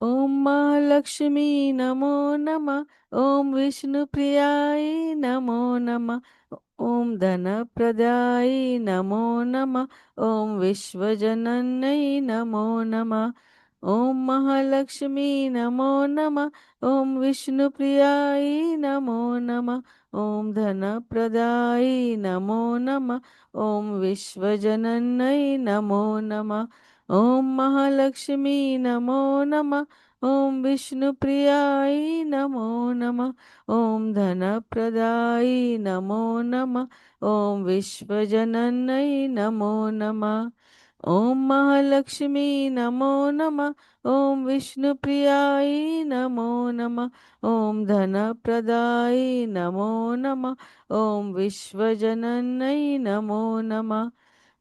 ॐ महालक्ष्मी नमो नमः। ॐ विष्णुप्रियाय नमो नमः। ॐ धनप्रदाय नमो नमः। ॐ विश्वजनन्यै नमो नमः। ॐ महालक्ष्मी नमो नमः। ॐ विष्णुप्रियाय नमो नमः। ॐ धनप्रदाय नमो नमः। ॐ विश्वजनन्यै नमो नमः। ॐ महालक्ष्मी नमो नमः। ॐ विष्णुप्रियाय नमो नमः। ॐ धनप्रदाय नमो नमः। ॐ विश्वजनन्यै नमो नमः। ॐ महालक्ष्मी नमो नमः। ॐ विष्णुप्रियाय नमो नमः। ॐ धनप्रदाय नमो नमः। ॐ विश्वजनन्यै नमो नमः।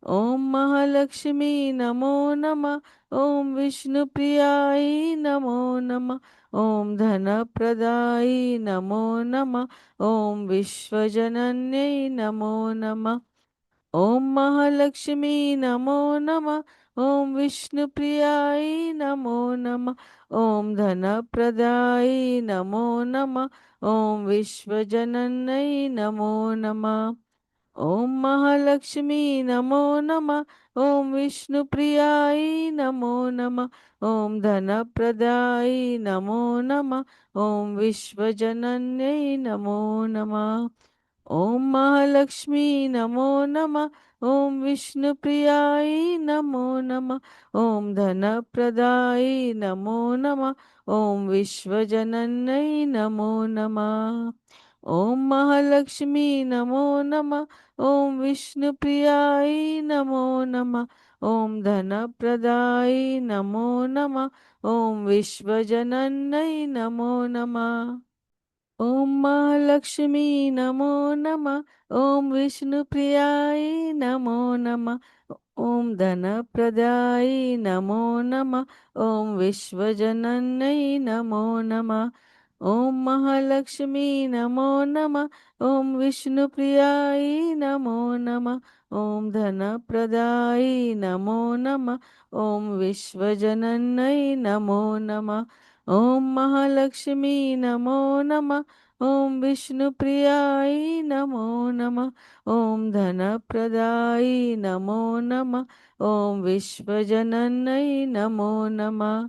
ॐ महालक्ष्मी नमो नमः। ॐ विष्णुप्रियाय नमो नमः। ॐ धनप्रदाय नमो नमः। ॐ विश्वजनन्यै नमो नमः। ॐ महालक्ष्मी नमो नमः। ॐ विष्णुप्रियाय नमो नमः। ॐ धनप्रदाय नमो नमः। ॐ विश्वजनन्यै नमो नमः। ॐ महालक्ष्मी नमो नमः। ॐ विष्णुप्रियाय नमो नमः। ॐ धनप्रदाय नमो नमः। ॐ विश्वजनन्यै नमो नमः। ॐ महालक्ष्मी नमो नमः। ॐ विष्णुप्रियाय नमो नमः। ॐ धनप्रदाय नमो नमः। ॐ विश्वजनन्यै नमो नमः। ॐ महालक्ष्मी नमो नमः। ॐ विष्णुप्रियाय नमो नमः। ॐ धनप्रदाय नमो नमः। ॐ विश्वजनन्यै नमो नमः। ॐ महालक्ष्मी नमो नमः। ॐ विष्णुप्रियाय नमो नमः। ॐ धनप्रदाय नमो नमः। ॐ विश्वजनन्यै नमो नमः। ॐ महालक्ष्मी नमो नमः। ॐ विष्णुप्रियाय नमो नमः। ॐ धनप्रदाय नमो नमः। ॐ विश्वजनन्यै नमो नमः। ॐ महालक्ष्मी नमो नमः। ॐ विष्णुप्रियाय नमो नमः। ॐ धनप्रदाय नमो नमः। ॐ विश्वजनन्यै नमो नमः।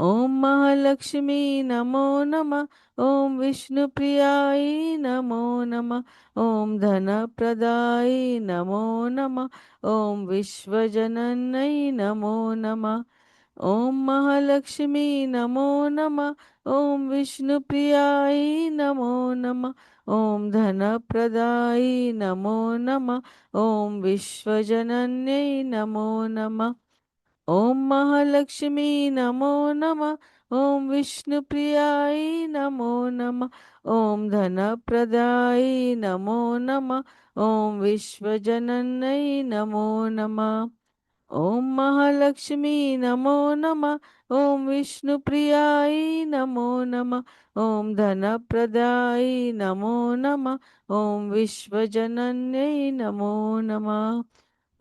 ॐ महालक्ष्मी नमो नमः। ॐ विष्णुप्रियाय नमो नमः। ॐ धनप्रदाय नमो नमः। ॐ विश्वजनन्यै नमो नमः। ॐ महालक्ष्मी नमो नमः। ॐ विष्णुप्रियाय नमो नमः। ॐ धनप्रदाय नमो नमः। ॐ विश्वजनन्यै नमो नमः। ॐ महालक्ष्मी नमो नमः। ॐ विष्णुप्रियाय नमो नमः। ॐ धनप्रदाय नमो नमः। ॐ विश्वजनन्यै नमो नमः। ॐ महालक्ष्मी नमो नमः। ॐ विष्णुप्रियाय नमो नमः। ॐ धनप्रदाय नमो नमः। ॐ विश्वजनन्यै नमो नमः।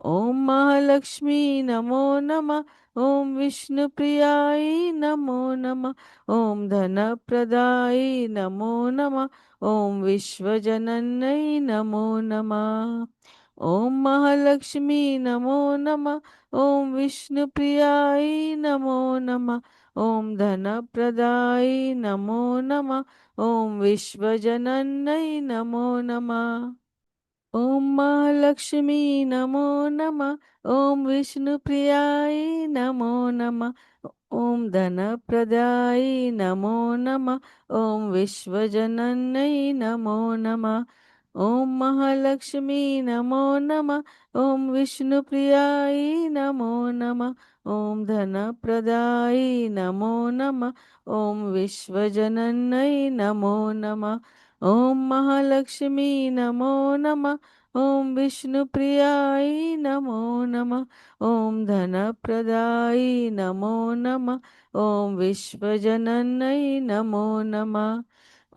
ॐ महालक्ष्मी नमो नमः। ॐ विष्णुप्रियाय नमो नमः। ॐ धनप्रदाय नमो नमः। ॐ विश्वजनन्यै नमो नमः। ॐ महालक्ष्मी नमो नमः। ॐ विष्णुप्रियाय नमो नमः। ॐ धनप्रदाय नमो नमः। ॐ विश्वजनन्यै नमो नमः। ॐ महालक्ष्मी नमो नमः। ॐ विष्णुप्रियाय नमो नमः। ॐ धनप्रदाय नमो नमः। ॐ विश्वजनन्यै नमो नमः। ॐ महालक्ष्मी नमो नमः। ॐ विष्णुप्रियाय नमो नमः। ॐ धनप्रदाय नमो नमः। ॐ विश्वजनन्यै नमो नमः। ॐ महालक्ष्मी नमो नमः। ॐ विष्णुप्रियाय नमो नमः। ॐ धनप्रदाय नमो नमः। ॐ विश्वजनन्यै नमो नमः।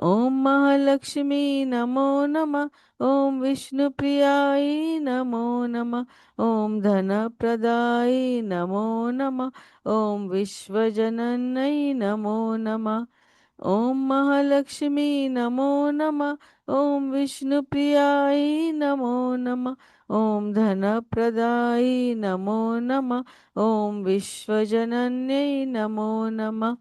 ॐ महालक्ष्मी नमो नमः। ॐ विष्णुप्रियायै नमो नमः। ॐ धनप्रदायै नमो नमः। ॐ विश्वजनन्यै नमो नमः। ॐ महालक्ष्मी नमो नमः। ॐ विष्णुप्रियायै नमो नमः। ॐ धनप्रदायै नमो नमः। ॐ विश्वजनन्यै नमो नमः।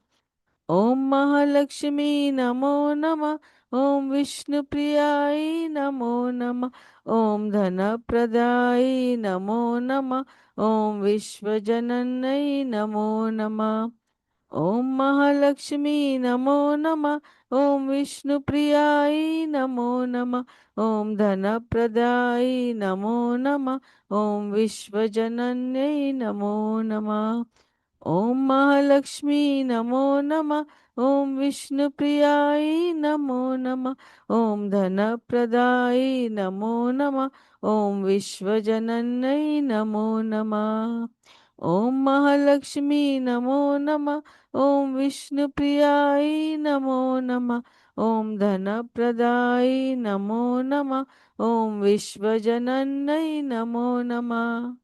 ॐ महालक्ष्मी नमो नमः। ॐ विष्णुप्रियायै नमो नमः। ॐ धनप्रदायै नमो नमः। ॐ विश्वजनन्यै नमो नमः। ॐ महालक्ष्मी नमो नमः। ॐ विष्णुप्रियायै नमो नमः। ॐ धनप्रदायै नमो नमः। ॐ विश्वजनन्यै नमो नमः। ॐ महालक्ष्मी नमो नमः। ॐ विष्णुप्रियायै नमो नमः। ॐ धनप्रदायै नमो नमः। ॐ विश्वजनन्यै नमो नमः। ॐ महालक्ष्मी नमो नमः। ॐ विष्णुप्रियायै नमो नमः। ॐ धनप्रदायै नमो नमः। ॐ विश्वजनन्यै नमो नमः।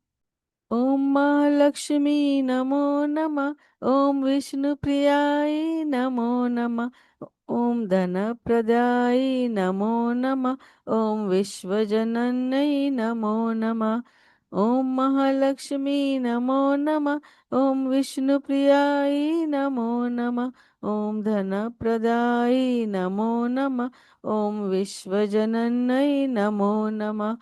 ॐ महालक्ष्मी नमो नमः। ॐ विष्णुप्रियायै नमो नमः। ॐ धनप्रदायै नमो नमः। ॐ विश्वजनन्यै नमो नमः। ॐ महालक्ष्मी नमो नमः। ॐ विष्णुप्रियायै नमो नमः। ॐ धनप्रदायै नमो नमः। ॐ विश्वजनन्यै नमो नमः।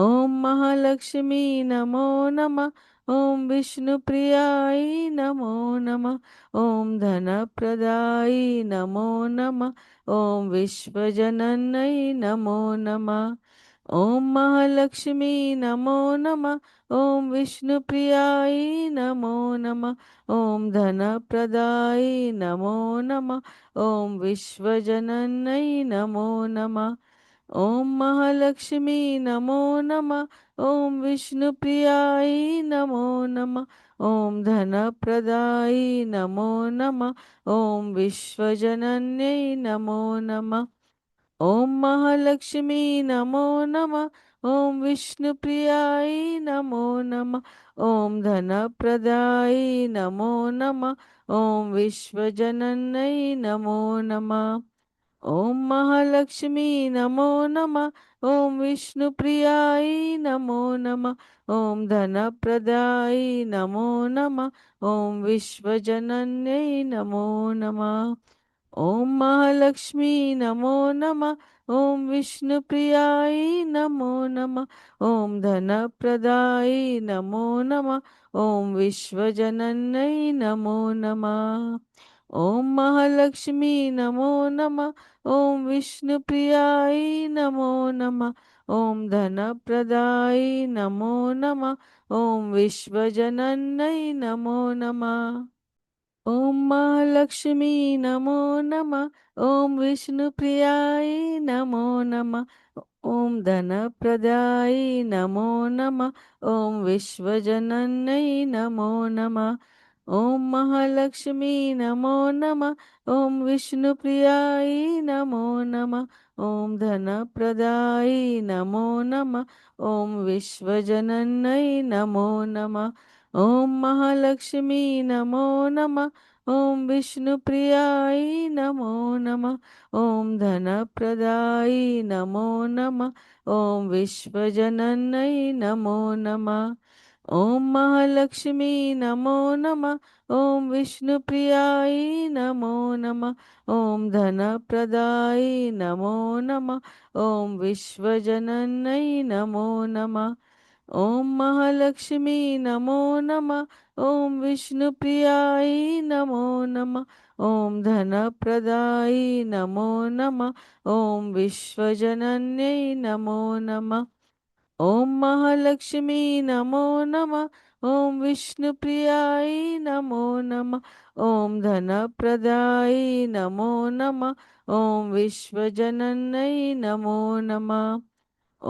ॐ महालक्ष्मी नमो नमः। ॐ विष्णुप्रियायै नमो नमः। ॐ धनप्रदायै नमो नमः। ॐ विश्वजनन्यै नमो नमः। ॐ महालक्ष्मी नमो नमः। ॐ विष्णुप्रियायै नमो नमः। ॐ धनप्रदायै नमो नमः। ॐ विश्वजनन्यै नमो नमः। ॐ महालक्ष्मी नमो नमः। ॐ विष्णुप्रियायै नमो नमः। ॐ धनप्रदायै नमो नमः। ॐ विश्वजनन्यै नमो नमः। ॐ महालक्ष्मी नमो नमः। ॐ विष्णुप्रियायै नमो नमः। ॐ धनप्रदायै नमो नमः। ॐ विश्वजनन्यै नमो नमः। ॐ महालक्ष्मी नमो नमः। ॐ विष्णुप्रियायै नमो नमः। ॐ धनप्रदायै नमो नमः। ॐ विश्वजनन्यै नमो नमः। ॐ महालक्ष्मी नमो नमः। ॐ विष्णुप्रियायै नमो नमः। ॐ धनप्रदायै नमो नमः। ॐ विश्वजनन्यै नमो नमः। ॐ महालक्ष्मी नमो नमः। ॐ विष्णुप्रियायै नमो नमः। ॐ धनप्रदायै नमो नमः। ॐ विश्वजनन्यै नमो नमः। ॐ महालक्ष्मी नमो नमः। ॐ विष्णुप्रियायै नमो नमः। ॐ धनप्रदायै नमो नमः। ॐ विश्वजनन्यै नमो नमः। ॐ महालक्ष्मी नमो नमः। ॐ विष्णुप्रियायै नमो नमः। ॐ धनप्रदायै नमो नमः। ॐ विश्वजनन्यै नमो नमः। ॐ महालक्ष्मी नमो नमः। ॐ विष्णुप्रियायै नमो नमः। ॐ धनप्रदायै नमो नमः। ॐ विश्वजनन्यै नमो नमः। ॐ महालक्ष्मी नमो नमः। ॐ विष्णुप्रियायै नमो नमः। ॐ धनप्रदायै नमो नमः। ॐ विश्वजनन्यै नमो नमः। ॐ महालक्ष्मी नमो नमः। ॐ विष्णुप्रियायै नमो नमः। ॐ धनप्रदायै नमो नमः। ॐ विश्वजनन्यै नमो नमः। ॐ महालक्ष्मी नमो नमः। ॐ विष्णुप्रियायै नमो नमः। ॐ धनप्रदायै नमो नमः। ॐ विश्वजनन्यै नमो नमः।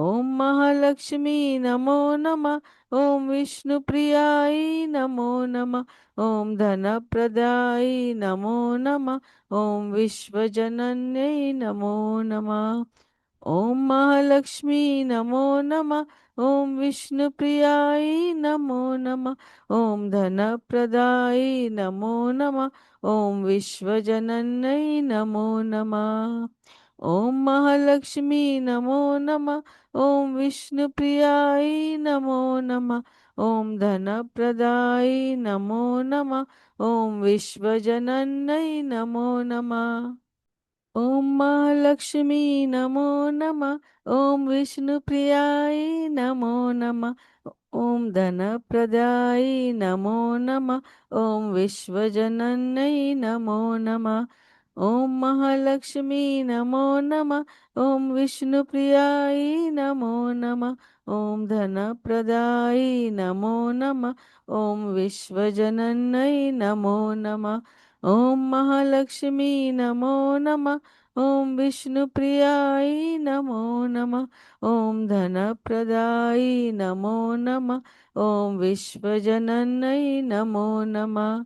ॐ महालक्ष्मी नमो नमः। ॐ विष्णुप्रियायै नमो नमः। ॐ धनप्रदायै नमो नमः। ॐ विश्वजनन्यै नमो नमः। ॐ महालक्ष्मी नमो नमः। ॐ विष्णुप्रियायै नमो नमः। ॐ धनप्रदायै नमो नमः। ॐ विश्वजनन्यै नमो नमः। ॐ महालक्ष्मी नमो नमः। ॐ विष्णुप्रियायै नमो नमः। ॐ धनप्रदायै नमो नमः। ॐ विश्वजनन्यै नमो नमः। ॐ महालक्ष्मी नमो नमः। ॐ विष्णुप्रियायै नमो नमः। ॐ धनप्रदायै नमो नमः। ॐ विश्वजनन्यै नमो नमः। ॐ महालक्ष्मी नमो नमः। ॐ विष्णुप्रियायै नमो नमः। ॐ धनप्रदायै नमो नमः। ॐ विश्वजनन्यै नमो नमः। ॐ महालक्ष्मी नमो नमः। ॐ विष्णुप्रियायै नमो नमः। ॐ धनप्रदायै नमो नमः। ॐ विश्वजनन्यै नमो नमः।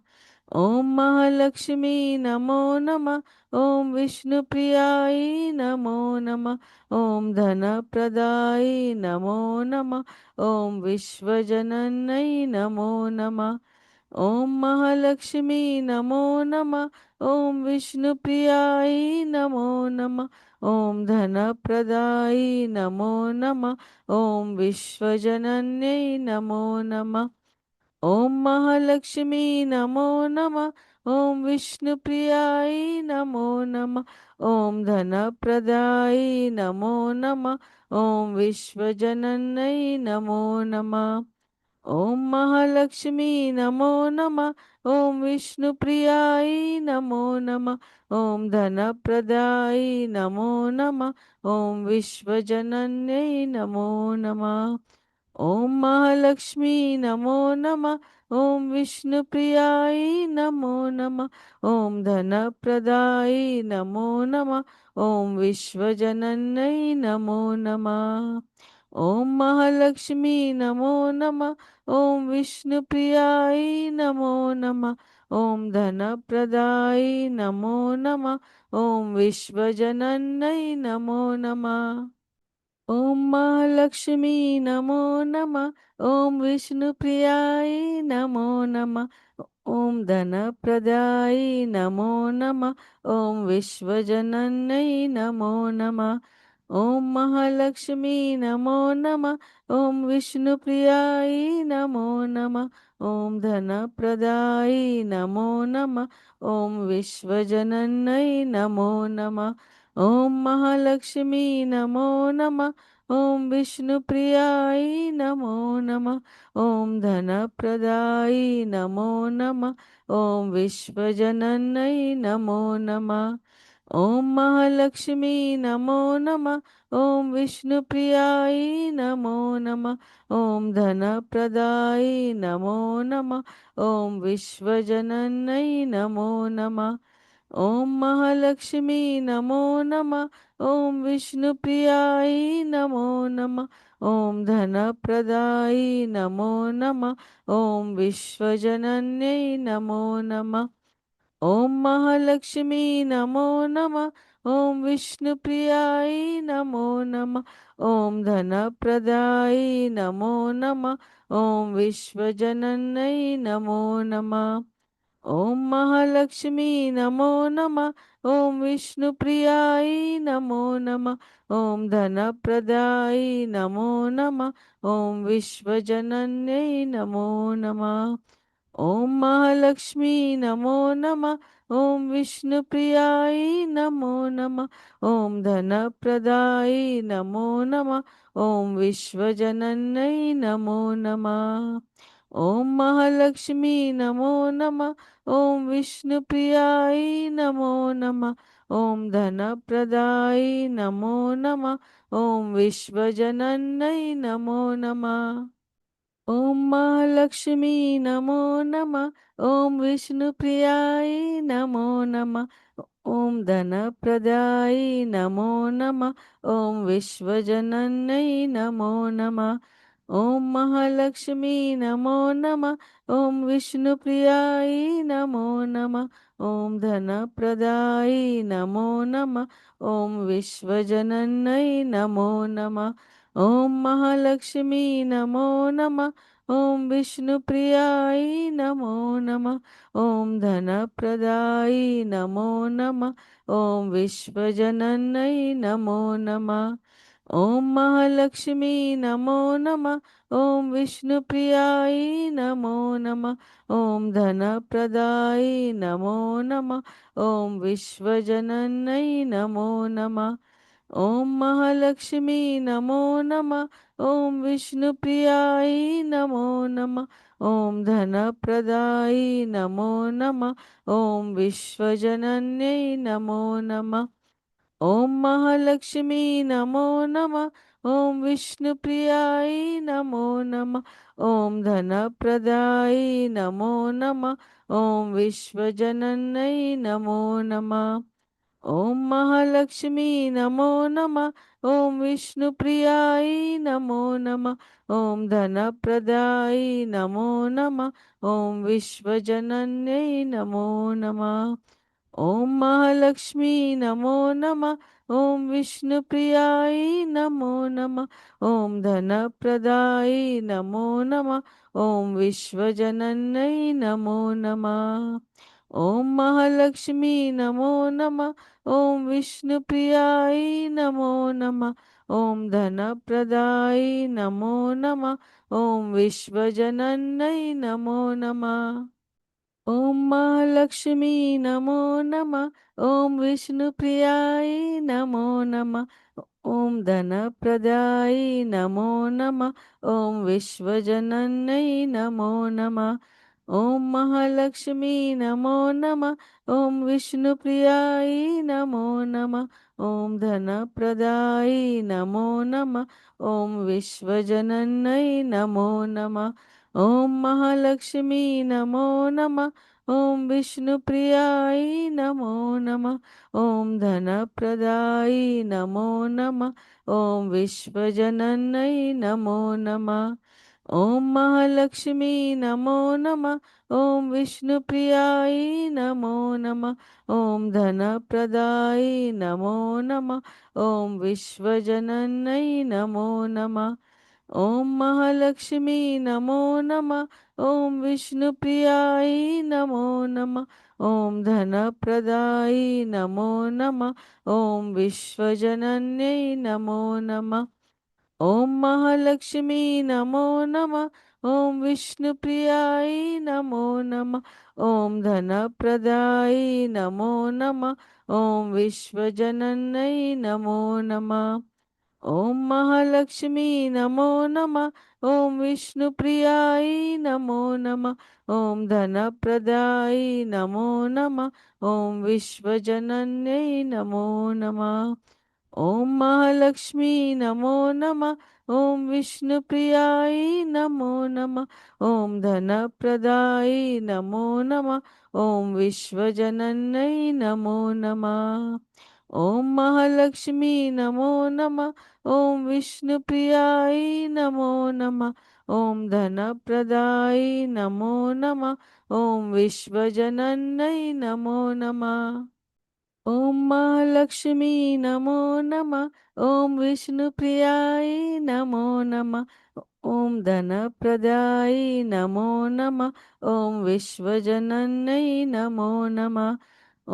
ॐ महालक्ष्मी नमो नमः। ॐ विष्णुप्रियायै नमो नमः। ॐ धनप्रदायै नमो नमः। ॐ विश्वजनन्यै नमो नमः। ॐ महालक्ष्मी नमो नमः। ॐ विष्णुप्रियायै नमो नमः। ॐ धनप्रदायै नमो नमः। ॐ विश्वजनन्यै नमो नमः। ॐ महालक्ष्मी नमो नमः। ॐ विष्णुप्रियायै नमो नमः। ॐ धनप्रदायै नमो नमः। ॐ विश्वजनन्यै नमो नमः। ॐ महालक्ष्मी नमो नमः। ॐ विष्णुप्रियायै नमो नमः। ॐ धनप्रदायै नमो नमः। ॐ विश्वजनन्यै नमो नमः। ॐ महालक्ष्मी नमो नमः। ॐ विष्णुप्रियायै नमो नमः। ॐ धनप्रदायै नमो नमः। ॐ विश्वजनन्यै नमो नमः। ॐ महालक्ष्मी नमो नमः। ॐ विष्णुप्रियायै नमो नमः। ॐ धनप्रदायै नमो नमः। ॐ विश्वजनन्यै नमो नमः। ॐ महालक्ष्मी नमो नमः। ॐ विष्णुप्रियायै नमो नमः। ॐ धनप्रदायै नमो नमः। ॐ विश्वजनन्यै नमो नमः। ॐ महालक्ष्मी नमो नमः। ॐ विष्णुप्रियायै नमो नमः। ॐ धनप्रदायै नमो नमः। ॐ विश्वजनन्यै नमो नमः। ॐ महालक्ष्मी नमो नमः। ॐ विष्णुप्रियायै नमो नमः। ॐ धनप्रदायै नमो नमः। ॐ विश्वजनन्यै नमो नमः। ॐ महालक्ष्मी नमो नमः। ॐ विष्णुप्रियायै नमो नमः। ॐ धनप्रदायै नमो नमः। ॐ विश्वजनन्यै नमो नमः। ॐ महालक्ष्मी नमो नमः। ॐ विष्णुप्रियायै नमो नमः। ॐ धनप्रदायै नमो नमः। ॐ विश्वजनन्यै नमो नमः। ॐ महालक्ष्मी नमो नमः। ॐ विष्णुप्रियायै नमो नमः। ॐ धनप्रदायै नमो नमः। ॐ विश्वजनन्यै नमो नमः। ॐ महालक्ष्मी नमो नमः। ॐ विष्णुप्रियायै नमो नमः। ॐ धनप्रदायै नमो नमः। ॐ विश्वजनन्यै नमो नमः। ॐ महालक्ष्मी नमो नमः। ॐ विष्णुप्रियायै नमो नमः। ॐ धनप्रदायै नमो नमः। ॐ विश्वजनन्यै नमो नमः। ॐ महालक्ष्मी नमो नमः। ॐ विष्णुप्रियायै नमो नमः। ॐ धनप्रदायै नमो नमः। ॐ विश्वजनन्यै नमो नमः। ॐ महालक्ष्मी नमो नमः। ॐ विष्णुप्रियायै नमो नमः ॐ धनप्रदायै नमो नमः ॐ विश्वजनन्यै नमो नमः ॐ महालक्ष्मी नमो नमः ॐ विष्णुप्रियायै नमो नमः ॐ धनप्रदायै नमो नमः ॐ विश्वजनन्यै नमो नमः ॐ महालक्ष्मी नमो नमः ॐ विष्णुप्रियायै नमो नमः ॐ धनप्रदायै नमो नमः ॐ विश्वजनन्यै नमो नमः ॐ महालक्ष्मी नमो नमः ॐ विष्णुप्रियायै नमो नमः ॐ धनप्रदायै नमो नमः ॐ विश्वजनन्यै नमो नमः ॐ महालक्ष्मी नमो नमः ॐ विष्णुप्रियायै नमो नमः ॐ धनप्रदायै नमो नमः ॐ विश्वजनन्यै नमो नमः ॐ महालक्ष्मी नमो नमः ॐ विष्णुप्रियायै नमो नमः ॐ धनप्रदायै नमो नमः ॐ विश्वजनन्यै नमो नमः ॐ महालक्ष्मी नमो नमः ॐ विष्णुप्रियायै नमो नमः ॐ धनप्रदायै नमो नमः ॐ विश्वजनन्यै नमो नमः ॐ महालक्ष्मी नमो नमः ॐ विष्णुप्रियायै नमो नमः ॐ धनप्रदायै नमो नमः ॐ विश्वजनन्यै नमो नमः ॐ महालक्ष्मी नमो नमः ॐ विष्णुप्रियायै नमो नमः ॐ धनप्रदायै नमो नमः ॐ विश्वजनन्यै नमो नमः ॐ महालक्ष्मी नमो नमः ॐ विष्णुप्रियायै नमो नमः ॐ धनप्रदायै नमो नमः ॐ विश्वजनन्यै नमो नमः ॐ महालक्ष्मी नमो नमः ॐ विष्णुप्रियायै नमो नमः ॐ धनप्रदायै नमो नमः ॐ विश्वजनन्यै नमो नमः ॐ महालक्ष्मी नमो नमः ॐ विष्णुप्रियायै नमो नमः ॐ धनप्रदायै नमो नमः ॐ विश्वजनन्यै नमो नमः ॐ महालक्ष्मी नमो नमः ॐ विष्णुप्रियायै नमो नमः ॐ धनप्रदायै नमो नमः ॐ विश्वजनन्यै नमो नमः ॐ महालक्ष्मी नमो नमः ॐ विष्णुप्रियायै नमो नमः ॐ धनप्रदायै नमो नमः ॐ विश्वजनन्यै नमो नमः ॐ महालक्ष्मी नमो नमः ॐ विष्णुप्रियायै नमो नमः ॐ धनप्रदायै नमो नमः ॐ विश्वजनन्यै नमो नमः ॐ महालक्ष्मी नमो नमः ॐ विष्णुप्रियायै नमो नमः ॐ धनप्रदायै नमो नमः ॐ विश्वजनन्यै नमो नमः ॐ महालक्ष्मी नमो नमः ॐ विष्णुप्रियायै नमो नमः ॐ धनप्रदायै नमो नमः ॐ विश्वजनन्यै नमो नमः ॐ महालक्ष्मी नमो नमः ॐ विष्णुप्रियायै नमो नमः ॐ धनप्रदायै नमो नमः ॐ विश्वजनन्यै नमो नमः ॐ महालक्ष्मी नमो नमः ॐ विष्णुप्रियायै नमो नमः ॐ धनप्रदायै नमो नमः ॐ विश्वजनन्यै नमो नमः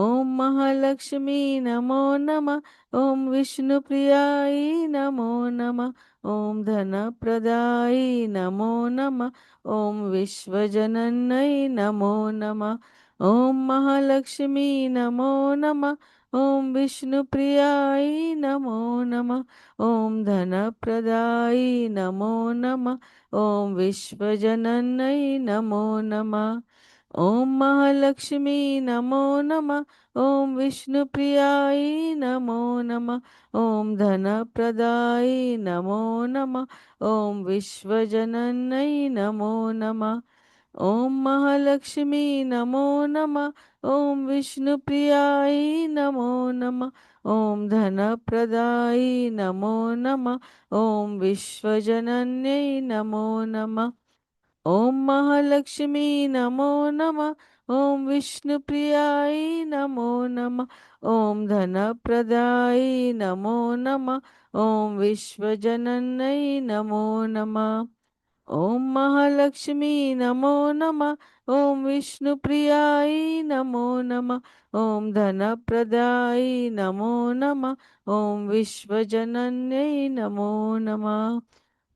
ॐ महालक्ष्मी नमो नमः ॐ विष्णुप्रियायै नमो नमः ॐ धनप्रदायै नमो नमः ॐ विश्वजनन्यै नमो नमः ॐ महालक्ष्मी नमो नमः ॐ विष्णुप्रियायै नमो नमः ॐ धनप्रदायै नमो नमः ॐ विश्वजनन्यै नमो नमः ॐ महालक्ष्मी नमो नमः ॐ विष्णुप्रियायै नमो नमः ॐ धनप्रदायै नमो नमः ॐ विश्वजनन्यै नमो नमः ॐ महालक्ष्मी नमो नमः ॐ विष्णुप्रियायै नमो नमः। ॐ धनप्रदायै नमो नमः। ॐ विश्वजनन्यै नमो नमः। ॐ महालक्ष्मी नमो नमः। ॐ विष्णुप्रियायै नमो नमः। ॐ धनप्रदायै नमो नमः। ॐ विश्वजनन्यै नमो नमः। ॐ महालक्ष्मी नमो नमः। ॐ विष्णुप्रियायै नमो नमः। ॐ धनप्रदायै नमो नमः। ॐ विश्वजनन्यै नमो नमः।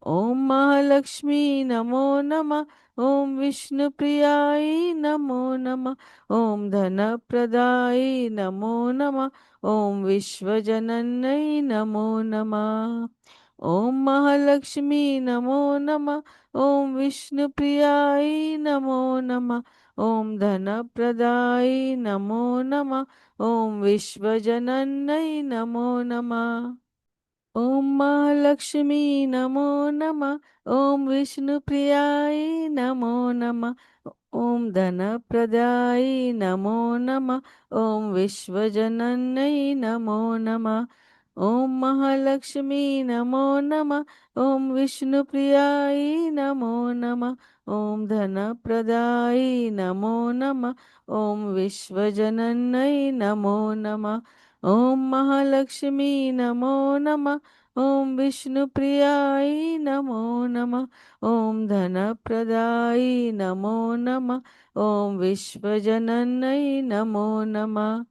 ॐ महालक्ष्मी नमो नमः। ॐ विष्णुप्रियायै नमो नमः। ॐ धनप्रदायै नमो नमः। ॐ विश्वजनन्यै नमो नमः। ॐ महालक्ष्मी नमो नमः। ॐ विष्णुप्रियायै नमो नमः। ॐ धनप्रदायै नमो नमः। ॐ विश्वजनन्यै नमो नमः। ॐ महालक्ष्मी नमो नमः। ॐ विष्णुप्रियायै नमो नमः। ॐ धनप्रदायै नमो नमः। ॐ विश्वजनन्यै नमो नमः। ॐ महालक्ष्मी नमो नमः। ॐ विष्णुप्रियायै नमो नमः। ॐ धनप्रदायै नमो नमः। ॐ विश्वजनन्यै नमो नमः। ॐ महालक्ष्मी नमो नमः। ॐ विष्णुप्रियायै नमो नमः। ॐ धनप्रदायै नमो नमः। ॐ विश्वजनन्यै नमो नमः।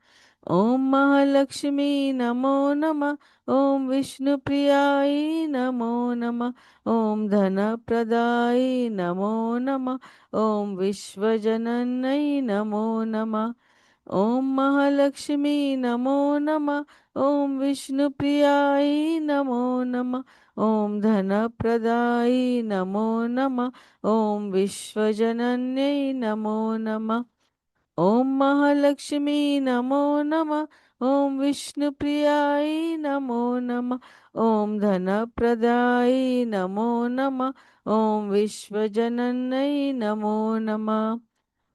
ॐ महालक्ष्मी नमो नमः। ॐ विष्णुप्रियायै नमो नमः। ॐ धनप्रदायै नमो नमः। ॐ विश्वजनन्यै नमो नमः। ॐ महालक्ष्मी नमो नमः। ॐ विष्णुप्रियायै नमो नमः। ॐ धनप्रदायै नमो नमः। ॐ विश्वजनन्यै नमो नमः। ॐ महालक्ष्मी नमो नमः। ॐ विष्णुप्रियायै नमो नमः। ॐ धनप्रदायै नमो नमः। ॐ विश्वजनन्यै नमो नमः।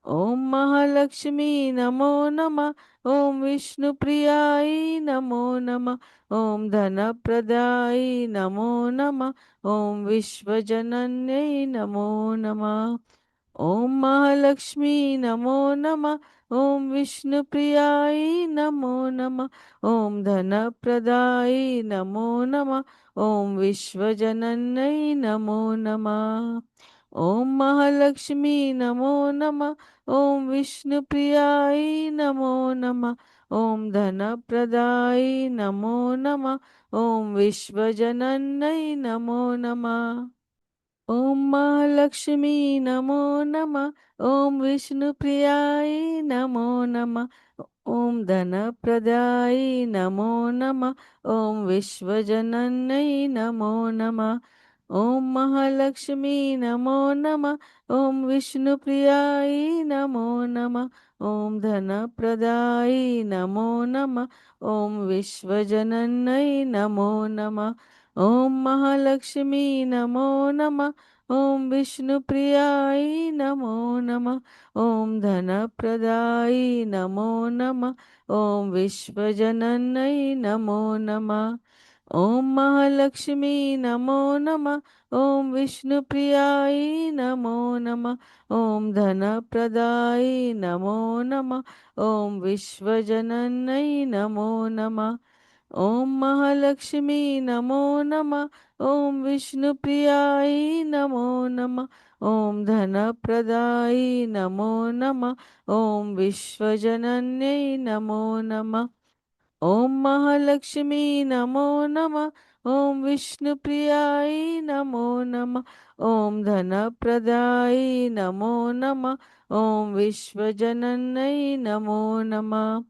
ॐ महालक्ष्मी नमो नमः। ॐ विष्णुप्रियायै नमो नमः। ॐ धनप्रदायै नमो नमः। ॐ विश्वजनन्यै नमो नमः। ॐ महालक्ष्मी नमो नमः। ॐ विष्णुप्रियायै नमो नमः। ॐ धनप्रदायै नमो नमः। ॐ विश्वजनन्यै नमो नमः। ॐ महालक्ष्मी नमो नमः। ॐ विष्णुप्रियायै नमो नमः। ॐ धनप्रदायै नमो नमः। ॐ विश्वजनन्यै नमो नमः। ॐ महालक्ष्मी नमो नमः। ॐ विष्णुप्रियायै नमो नमः। ॐ धनप्रदायै नमो नमः। ॐ विश्वजनन्यै नमो नमः। ॐ महालक्ष्मी नमो नमः। ॐ विष्णुप्रियायै नमो नमः। ॐ धनप्रदायै नमो नमः। ॐ विश्वजनन्यै नमो नमः। ॐ महालक्ष्मी नमो नमः। ॐ विष्णुप्रियायै नमो नमः। ॐ धनप्रदायै नमो नमः। ॐ विश्वजनन्यै नमो नमः। ॐ महालक्ष्मी नमो नमः। ॐ विष्णुप्रियायै नमो नमः। ॐ धनप्रदायै नमो नमः। ॐ विश्वजनन्यै नमो नमः। ॐ महालक्ष्मी नमो नमः। ॐ विष्णुप्रियायै नमो नमः। ॐ धनप्रदायै नमो नमः। ॐ विश्वजनन्यै नमो नमः। ॐ महालक्ष्मी नमो नमः। ॐ विष्णुप्रियायै नमो नमः। ॐ धनप्रदायै नमो नमः। ॐ विश्वजनन्यै नमो नमः।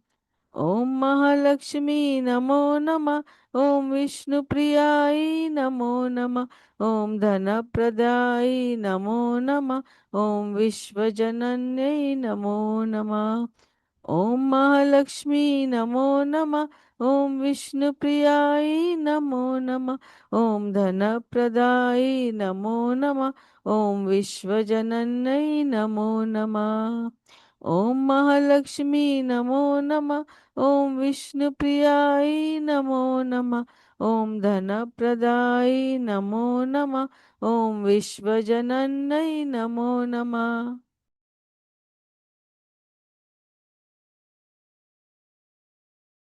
ॐ महालक्ष्मी नमो नमः। ॐ विष्णुप्रियायै नमो नमः। ॐ धनप्रदायै नमो नमः। ॐ विश्वजनन्यै नमो नमः। ॐ महालक्ष्मी नमो नमः। ॐ विष्णुप्रियायै नमो नमः। ॐ धनप्रदायै नमो नमः। ॐ विश्वजनन्यै नमो नमः। ॐ महालक्ष्मी नमो नमः। ॐ विष्णुप्रियाय नमो नमः। ॐ धनप्रदाय नमो नमः। ॐ विश्वजनन्यै नमो नमः।